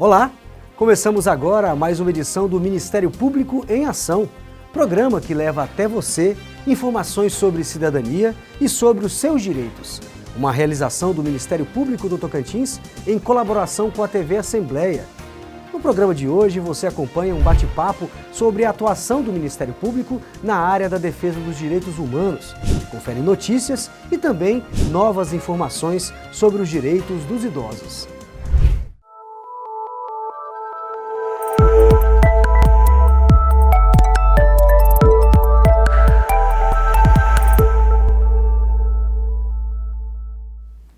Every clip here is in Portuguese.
Olá! Começamos agora mais uma edição do Ministério Público em Ação, programa que leva até você informações sobre cidadania e sobre os seus direitos. Uma realização do Ministério Público do Tocantins em colaboração com a TV Assembleia. No programa de hoje você acompanha um bate-papo sobre a atuação do Ministério Público na área da defesa dos direitos humanos. Confere notícias e também novas informações sobre os direitos dos idosos.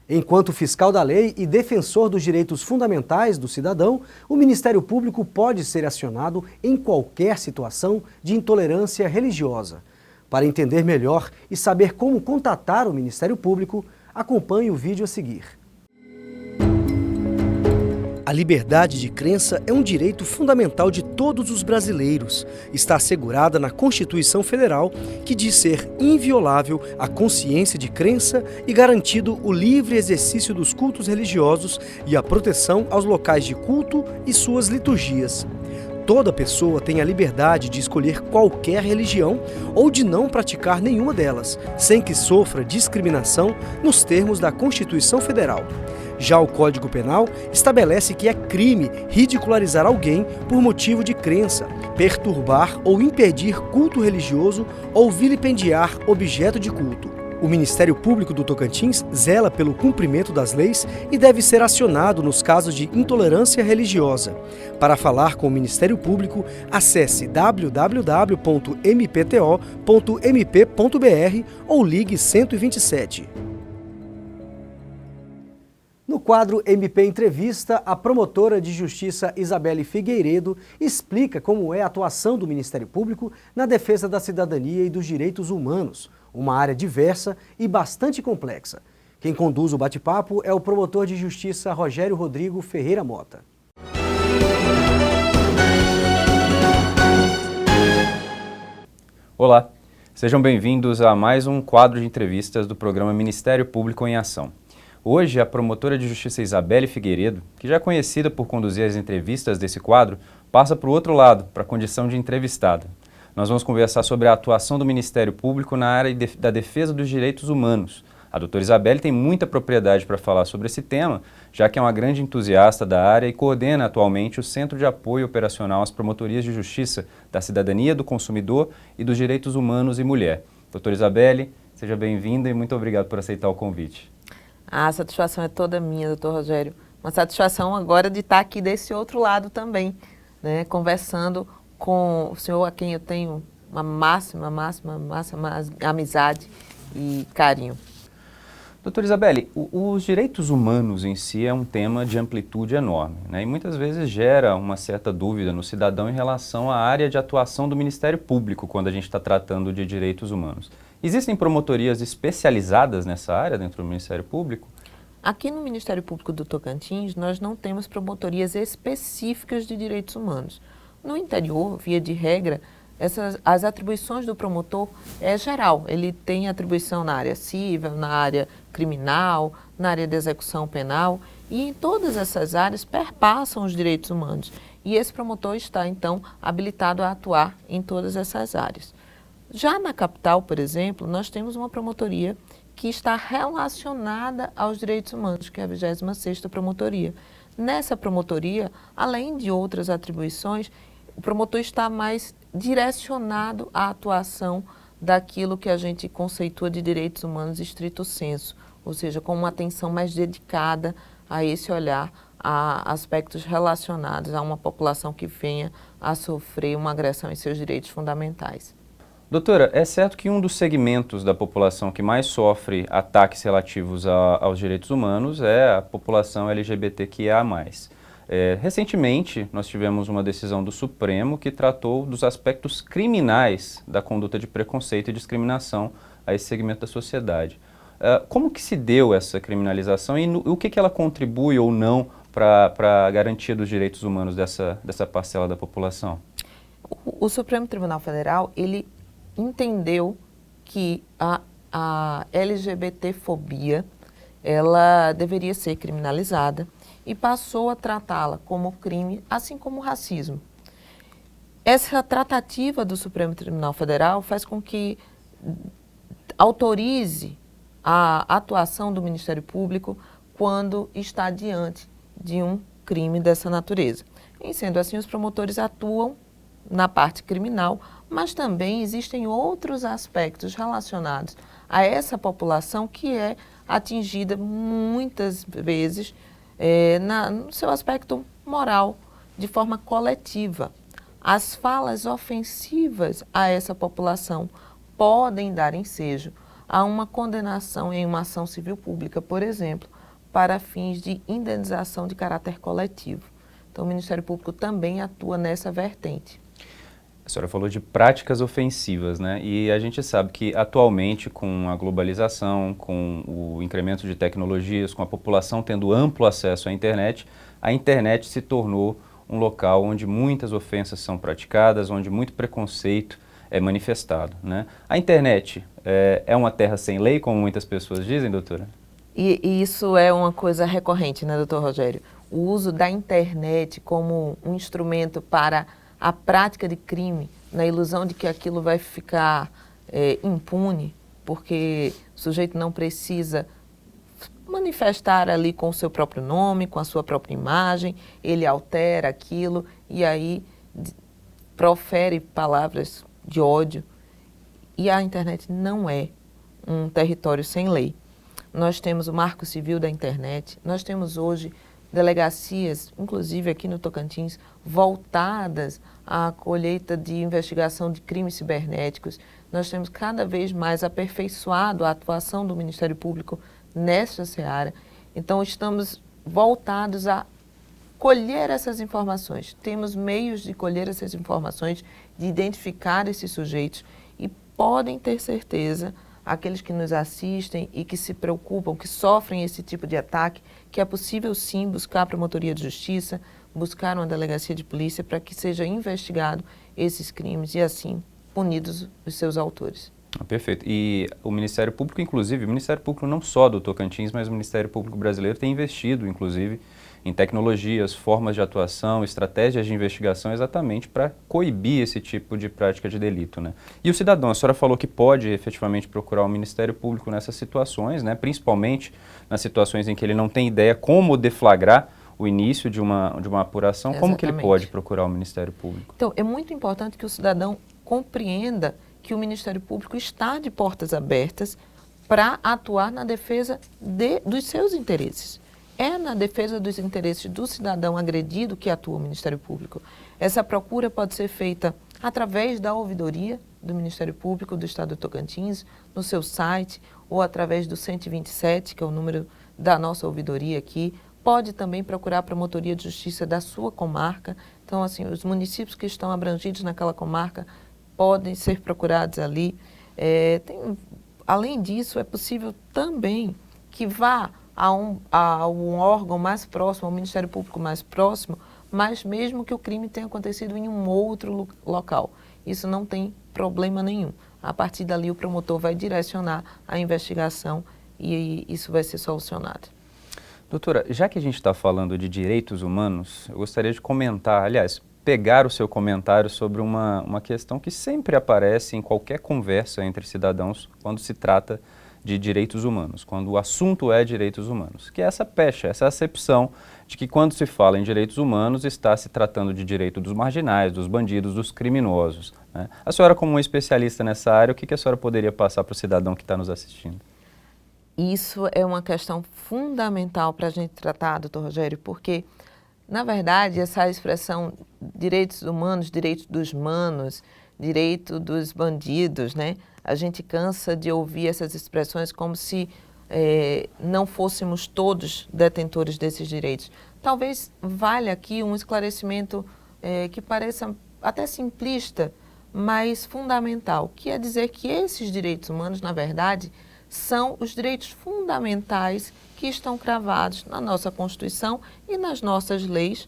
Enquanto fiscal da lei e defensor dos direitos fundamentais do cidadão, o Ministério Público pode ser acionado em qualquer situação de intolerância religiosa. Para entender melhor e saber como contatar o Ministério Público, acompanhe o vídeo a seguir. A liberdade de crença é um direito fundamental de todos os brasileiros. Está assegurada na Constituição Federal, que diz ser inviolável a consciência de crença e garantido o livre exercício dos cultos religiosos e a proteção aos locais de culto e suas liturgias. Toda pessoa tem a liberdade de escolher qualquer religião ou de não praticar nenhuma delas, sem que sofra discriminação nos termos da Constituição Federal. Já o Código Penal estabelece que é crime ridicularizar alguém por motivo de crença, perturbar ou impedir culto religioso ou vilipendiar objeto de culto. O Ministério Público do Tocantins zela pelo cumprimento das leis e deve ser acionado nos casos de intolerância religiosa. Para falar com o Ministério Público, acesse www.mpto.mp.br ou ligue 127. No quadro MP Entrevista, a promotora de justiça Isabelle Figueiredo explica como é a atuação do Ministério Público na defesa da cidadania e dos direitos humanos, uma área diversa e bastante complexa. Quem conduz o bate-papo é o promotor de justiça Rogério Rodrigo Ferreira Mota. Olá, sejam bem-vindos a mais um quadro de entrevistas do programa Ministério Público em Ação. Hoje, a promotora de justiça Isabelle Figueiredo, que já é conhecida por conduzir as entrevistas desse quadro, passa para o outro lado, para a condição de entrevistada. Nós vamos conversar sobre a atuação do Ministério Público na área da defesa dos direitos humanos. A doutora Isabelle tem muita propriedade para falar sobre esse tema, já que é uma grande entusiasta da área e coordena atualmente o Centro de Apoio Operacional às Promotorias de Justiça da Cidadania, do Consumidor e dos Direitos Humanos e Mulher. Doutora Isabelle, seja bem-vinda e muito obrigado por aceitar o convite. A satisfação é toda minha, doutor Rogério. Uma satisfação agora de estar aqui desse outro lado também, né, conversando com o senhor a quem eu tenho uma máxima amizade e carinho. Doutora Isabelle, os direitos humanos em si é um tema de amplitude enorme, né, e muitas vezes gera uma certa dúvida no cidadão em relação à área de atuação do Ministério Público quando a gente está tratando de direitos humanos. Existem promotorias especializadas nessa área dentro do Ministério Público? Aqui no Ministério Público do Tocantins, nós não temos promotorias específicas de direitos humanos. No interior, via de regra, as atribuições do promotor é geral. Ele tem atribuição na área civil, na área criminal, na área de execução penal, e em todas essas áreas perpassam os direitos humanos. E esse promotor está, então, habilitado a atuar em todas essas áreas. Já na capital, por exemplo, nós temos uma promotoria que está relacionada aos direitos humanos, que é a 26ª Promotoria. Nessa promotoria, além de outras atribuições, o promotor está mais direcionado à atuação daquilo que a gente conceitua de direitos humanos estrito sensu, ou seja, com uma atenção mais dedicada a esse olhar, a aspectos relacionados a uma população que venha a sofrer uma agressão em seus direitos fundamentais. Doutora, é certo que um dos segmentos da população que mais sofre ataques relativos aos direitos humanos é a população LGBTQIA+. Recentemente, nós tivemos uma decisão do Supremo que tratou dos aspectos criminais da conduta de preconceito e discriminação a esse segmento da sociedade. Como que se deu essa criminalização e o que ela contribui ou não para a garantia dos direitos humanos dessa parcela da população? O Supremo Tribunal Federal, ele entendeu que a LGBTfobia, ela deveria ser criminalizada e passou a tratá-la como crime, assim como o racismo. Essa tratativa do Supremo Tribunal Federal faz com que autorize a atuação do Ministério Público quando está diante de um crime dessa natureza. E sendo assim, os promotores atuam na parte criminal, mas também existem outros aspectos relacionados a essa população que é atingida muitas vezes no seu aspecto moral, de forma coletiva. As falas ofensivas a essa população podem dar ensejo a uma condenação em uma ação civil pública, por exemplo, para fins de indenização de caráter coletivo. Então, o Ministério Público também atua nessa vertente. A senhora falou de práticas ofensivas, né? E a gente sabe que atualmente, com a globalização, com o incremento de tecnologias, com a população tendo amplo acesso à internet, a internet se tornou um local onde muitas ofensas são praticadas, onde muito preconceito é manifestado, né? A internet é uma terra sem lei, como muitas pessoas dizem, doutora? E isso é uma coisa recorrente, né, doutor Rogério? O uso da internet como um instrumento para a prática de crime, na ilusão de que aquilo vai ficar impune, porque o sujeito não precisa manifestar ali com o seu próprio nome, com a sua própria imagem, ele altera aquilo e aí profere palavras de ódio. E a internet não é um território sem lei. Nós temos o Marco Civil da Internet, nós temos hoje delegacias, inclusive aqui no Tocantins, voltadas à colheita de investigação de crimes cibernéticos. Nós temos cada vez mais aperfeiçoado a atuação do Ministério Público nessa seara. Então, estamos voltados a colher essas informações. Temos meios de colher essas informações, de identificar esses sujeitos e podem ter certeza, aqueles que nos assistem e que se preocupam, que sofrem esse tipo de ataque, que é possível sim buscar a Promotoria de Justiça, buscar uma delegacia de polícia para que seja investigado esses crimes e assim punidos os seus autores. Perfeito. E o Ministério Público, inclusive, o Ministério Público não só do Tocantins, mas o Ministério Público brasileiro tem investido, inclusive, em tecnologias, formas de atuação, estratégias de investigação exatamente para coibir esse tipo de prática de delito, né? E o cidadão, a senhora falou que pode efetivamente procurar o Ministério Público nessas situações, né? Principalmente nas situações em que ele não tem ideia como deflagrar o início de uma apuração. Exatamente. Como que ele pode procurar o Ministério Público? Então, é muito importante que o cidadão compreenda que o Ministério Público está de portas abertas para atuar na defesa dos seus interesses. É na defesa dos interesses do cidadão agredido que atua o Ministério Público. Essa procura pode ser feita através da ouvidoria do Ministério Público do Estado do Tocantins, no seu site, ou através do 127, que é o número da nossa ouvidoria aqui. Pode também procurar a Promotoria de Justiça da sua comarca. Então, assim, os municípios que estão abrangidos naquela comarca podem ser procurados ali. Além disso, é possível também que vá a um órgão mais próximo, ao Ministério Público mais próximo, mas mesmo que o crime tenha acontecido em um outro local. Isso não tem problema nenhum. A partir dali, o promotor vai direcionar a investigação e isso vai ser solucionado. Doutora, já que a gente está falando de direitos humanos, eu gostaria de comentar, aliás, pegar o seu comentário sobre uma questão que sempre aparece em qualquer conversa entre cidadãos quando se trata de direitos humanos, quando o assunto é direitos humanos, que é essa pecha, essa acepção de que quando se fala em direitos humanos está se tratando de direito dos marginais, dos bandidos, dos criminosos, né? A senhora, como uma especialista nessa área, o que a senhora poderia passar para o cidadão que está nos assistindo? Isso é uma questão fundamental para a gente tratar, doutor Rogério, porque, na verdade, essa expressão direitos humanos, direitos dos manos, direito dos bandidos, né? A gente cansa de ouvir essas expressões como se não fôssemos todos detentores desses direitos. Talvez valha aqui um esclarecimento que pareça até simplista, mas fundamental, que é dizer que esses direitos humanos, na verdade, são os direitos fundamentais que estão cravados na nossa Constituição e nas nossas leis,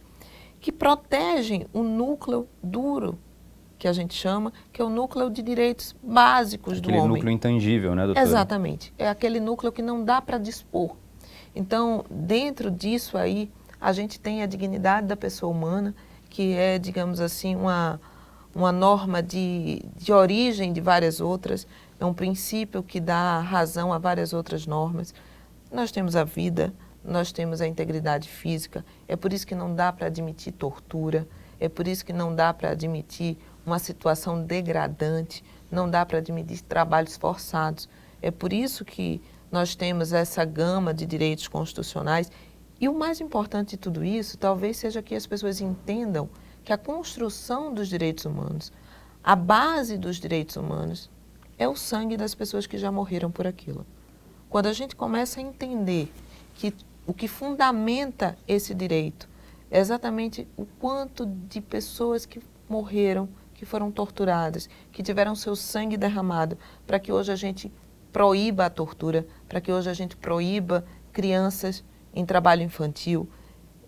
que protegem o núcleo duro, que a gente chama, que é o núcleo de direitos básicos do homem. Aquele núcleo intangível, né, doutora? Exatamente. É aquele núcleo que não dá para dispor. Então, dentro disso aí, a gente tem a dignidade da pessoa humana, que é, digamos assim, uma norma de origem de várias outras, é um princípio que dá razão a várias outras normas. Nós temos a vida, nós temos a integridade física, é por isso que não dá para admitir tortura, é por isso que não dá para admitir uma situação degradante, não dá para admitir trabalhos forçados. É por isso que nós temos essa gama de direitos constitucionais. E o mais importante de tudo isso, talvez seja que as pessoas entendam que a construção dos direitos humanos, a base dos direitos humanos, é o sangue das pessoas que já morreram por aquilo. Quando a gente começa a entender que o que fundamenta esse direito é exatamente o quanto de pessoas que morreram, que foram torturadas, que tiveram seu sangue derramado, para que hoje a gente proíba a tortura, para que hoje a gente proíba crianças em trabalho infantil,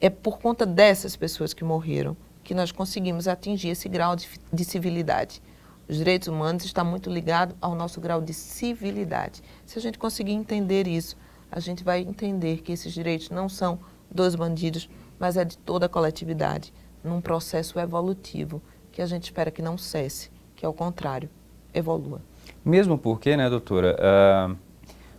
é por conta dessas pessoas que morreram que nós conseguimos atingir esse grau de civilidade. Os direitos humanos estão muito ligados ao nosso grau de civilidade. Se a gente conseguir entender isso, a gente vai entender que esses direitos não são dos bandidos, mas é de toda a coletividade, num processo evolutivo, que a gente espera que não cesse, que ao contrário, evolua. Mesmo porque, né, doutora,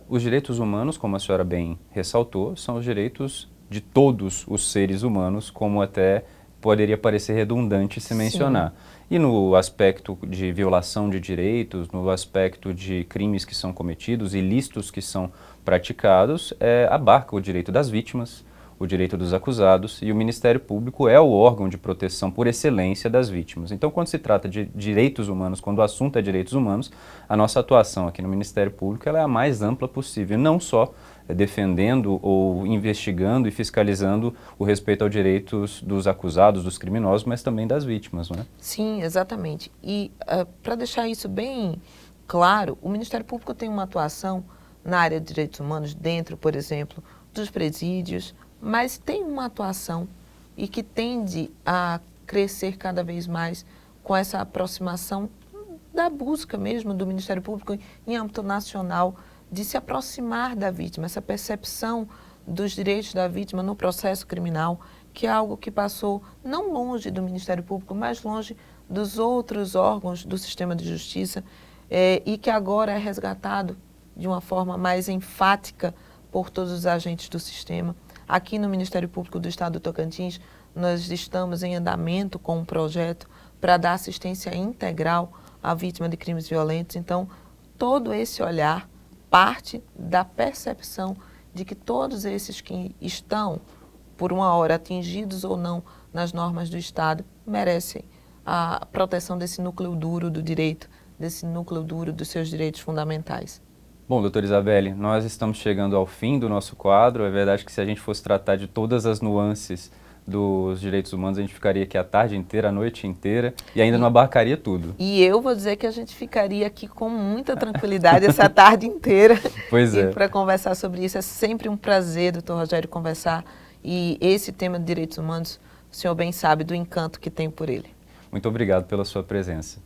os direitos humanos, como a senhora bem ressaltou, são os direitos de todos os seres humanos, como até poderia parecer redundante se mencionar. Sim. E no aspecto de violação de direitos, no aspecto de crimes que são cometidos, ilícitos que são praticados, abarca o direito das vítimas, o direito dos acusados, e o Ministério Público é o órgão de proteção por excelência das vítimas. Então, quando se trata de direitos humanos, quando o assunto é direitos humanos, a nossa atuação aqui no Ministério Público ela é a mais ampla possível, não só defendendo ou investigando e fiscalizando o respeito aos direitos dos acusados, dos criminosos, mas também das vítimas, não é? Sim, exatamente. E para deixar isso bem claro, o Ministério Público tem uma atuação na área de direitos humanos dentro, por exemplo, dos presídios, mas tem uma atuação e que tende a crescer cada vez mais com essa aproximação da busca mesmo do Ministério Público em âmbito nacional de se aproximar da vítima, essa percepção dos direitos da vítima no processo criminal, que é algo que passou não longe do Ministério Público, mas longe dos outros órgãos do sistema de justiça e que agora é resgatado de uma forma mais enfática por todos os agentes do sistema. Aqui no Ministério Público do Estado do Tocantins, nós estamos em andamento com um projeto para dar assistência integral à vítima de crimes violentos. Então, todo esse olhar parte da percepção de que todos esses que estão, por uma hora, atingidos ou não nas normas do Estado, merecem a proteção desse núcleo duro do direito, desse núcleo duro dos seus direitos fundamentais. Bom, doutora Isabelle, nós estamos chegando ao fim do nosso quadro. É verdade que se a gente fosse tratar de todas as nuances dos direitos humanos, a gente ficaria aqui a tarde inteira, a noite inteira e ainda não abarcaria tudo. E eu vou dizer que a gente ficaria aqui com muita tranquilidade essa tarde inteira. Pois é. Para conversar sobre isso. É sempre um prazer, doutor Rogério, conversar. E esse tema de direitos humanos, o senhor bem sabe do encanto que tem por ele. Muito obrigado pela sua presença.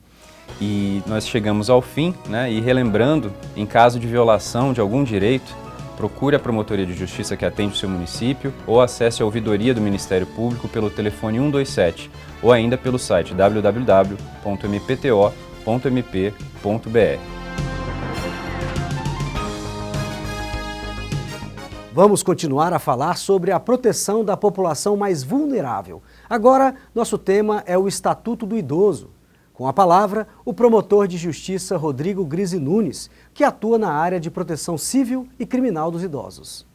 E nós chegamos ao fim, né? E relembrando, em caso de violação de algum direito, procure a Promotoria de Justiça que atende o seu município ou acesse a ouvidoria do Ministério Público pelo telefone 127 ou ainda pelo site www.mpto.mp.br. Vamos continuar a falar sobre a proteção da população mais vulnerável. Agora, nosso tema é o Estatuto do Idoso. Com a palavra, o promotor de justiça Rodrigo Grise Nunes, que atua na área de proteção civil e criminal dos idosos.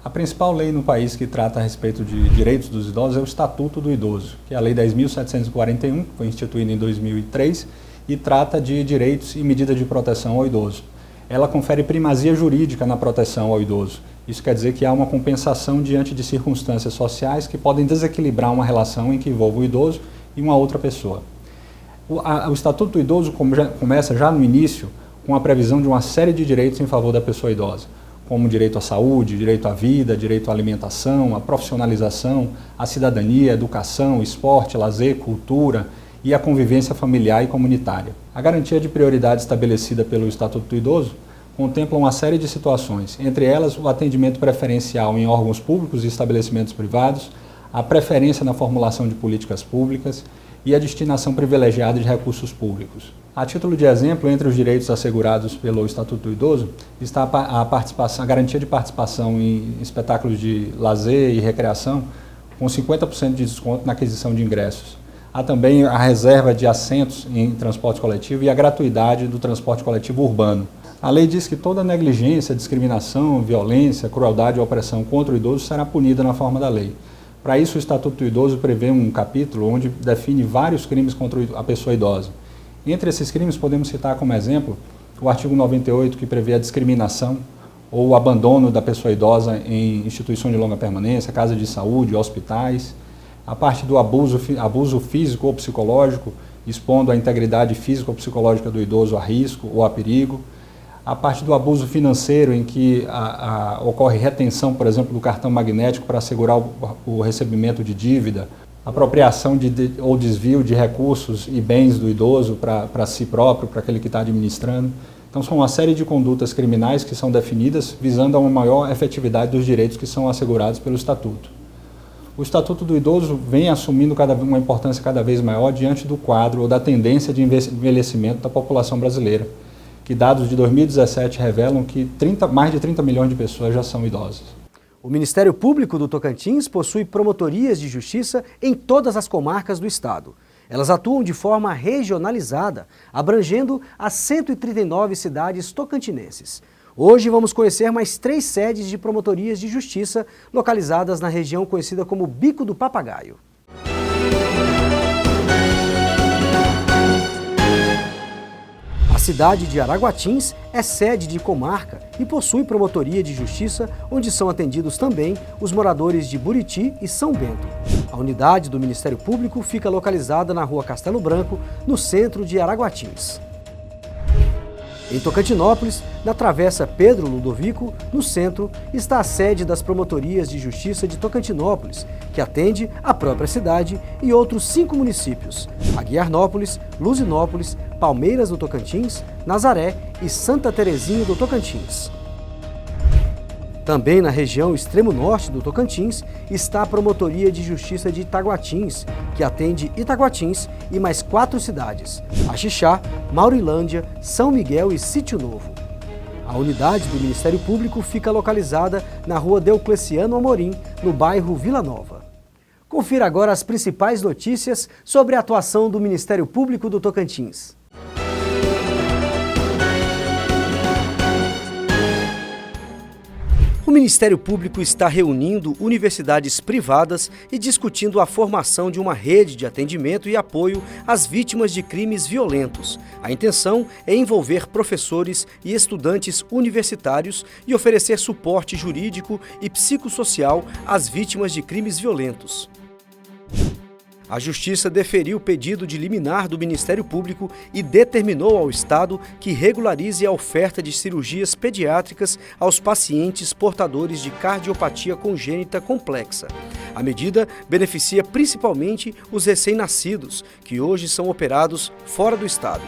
A principal lei no país que trata a respeito de direitos dos idosos é o Estatuto do Idoso, que é a Lei 10.741, que foi instituída em 2003, e trata de direitos e medidas de proteção ao idoso. Ela confere primazia jurídica na proteção ao idoso. Isso quer dizer que há uma compensação diante de circunstâncias sociais que podem desequilibrar uma relação em que envolve o idoso e uma outra pessoa. O Estatuto do Idoso começa já no início com a previsão de uma série de direitos em favor da pessoa idosa, como direito à saúde, direito à vida, direito à alimentação, à profissionalização, à cidadania, educação, esporte, lazer, cultura e a convivência familiar e comunitária. A garantia de prioridade estabelecida pelo Estatuto do Idoso contempla uma série de situações, entre elas o atendimento preferencial em órgãos públicos e estabelecimentos privados, a preferência na formulação de políticas públicas e a destinação privilegiada de recursos públicos. A título de exemplo, entre os direitos assegurados pelo Estatuto do Idoso, está a garantia de participação em espetáculos de lazer e recreação, com 50% de desconto na aquisição de ingressos. Há também a reserva de assentos em transporte coletivo e a gratuidade do transporte coletivo urbano. A lei diz que toda negligência, discriminação, violência, crueldade ou opressão contra o idoso será punida na forma da lei. Para isso, o Estatuto do Idoso prevê um capítulo onde define vários crimes contra a pessoa idosa. Entre esses crimes, podemos citar como exemplo o artigo 98, que prevê a discriminação ou o abandono da pessoa idosa em instituição de longa permanência, casa de saúde, hospitais. A parte do abuso físico ou psicológico, expondo a integridade física ou psicológica do idoso a risco ou a perigo. A parte do abuso financeiro, em que ocorre retenção, por exemplo, do cartão magnético para assegurar o recebimento de dívida, apropriação ou desvio de recursos e bens do idoso para si próprio, para aquele que está administrando. Então, são uma série de condutas criminais que são definidas visando a uma maior efetividade dos direitos que são assegurados pelo Estatuto. O Estatuto do Idoso vem assumindo uma importância cada vez maior diante do quadro ou da tendência de envelhecimento da população brasileira, que dados de 2017 revelam que mais de 30 milhões de pessoas já são idosas. O Ministério Público do Tocantins possui promotorias de justiça em todas as comarcas do estado. Elas atuam de forma regionalizada, abrangendo as 139 cidades tocantinenses. Hoje vamos conhecer mais 3 sedes de promotorias de justiça localizadas na região conhecida como Bico do Papagaio. A cidade de Araguatins é sede de comarca e possui promotoria de justiça, onde são atendidos também os moradores de Buriti e São Bento. A unidade do Ministério Público fica localizada na Rua Castelo Branco, no centro de Araguatins. Em Tocantinópolis, na Travessa Pedro Ludovico, no centro, está a sede das Promotorias de Justiça de Tocantinópolis, que atende a própria cidade e outros 5 municípios: Aguiarnópolis, Luzinópolis, Palmeiras do Tocantins, Nazaré e Santa Terezinha do Tocantins. Também na região extremo norte do Tocantins está a Promotoria de Justiça de Itaguatins, que atende Itaguatins e mais 4 cidades: Axixá, Maurilândia, São Miguel e Sítio Novo. A unidade do Ministério Público fica localizada na Rua Deocleciano Amorim, no bairro Vila Nova. Confira agora as principais notícias sobre a atuação do Ministério Público do Tocantins. O Ministério Público está reunindo universidades privadas e discutindo a formação de uma rede de atendimento e apoio às vítimas de crimes violentos. A intenção é envolver professores e estudantes universitários e oferecer suporte jurídico e psicossocial às vítimas de crimes violentos. A Justiça deferiu o pedido de liminar do Ministério Público e determinou ao Estado que regularize a oferta de cirurgias pediátricas aos pacientes portadores de cardiopatia congênita complexa. A medida beneficia principalmente os recém-nascidos, que hoje são operados fora do Estado.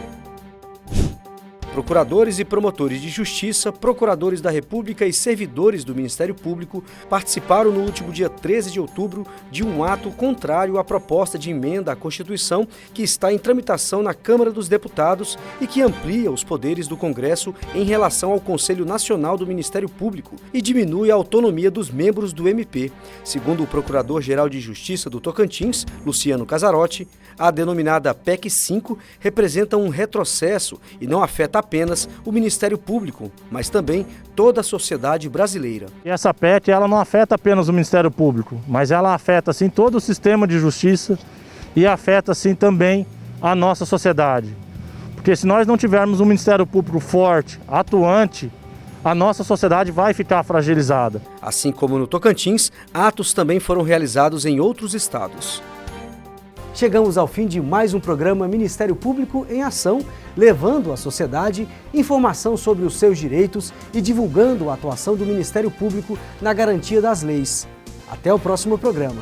Procuradores e promotores de justiça, procuradores da República e servidores do Ministério Público participaram no último dia 13 de outubro de um ato contrário à proposta de emenda à Constituição que está em tramitação na Câmara dos Deputados e que amplia os poderes do Congresso em relação ao Conselho Nacional do Ministério Público e diminui a autonomia dos membros do MP. Segundo o Procurador-Geral de Justiça do Tocantins, Luciano Casarotti, a denominada PEC 5 representa um retrocesso e não afeta apenas o Ministério Público, mas também toda a sociedade brasileira. E essa PEC ela não afeta apenas o Ministério Público, mas ela afeta sim todo o sistema de justiça e afeta sim também a nossa sociedade. Porque se nós não tivermos um Ministério Público forte, atuante, a nossa sociedade vai ficar fragilizada. Assim como no Tocantins, atos também foram realizados em outros estados. Chegamos ao fim de mais um programa Ministério Público em Ação, levando à sociedade informação sobre os seus direitos e divulgando a atuação do Ministério Público na garantia das leis. Até o próximo programa.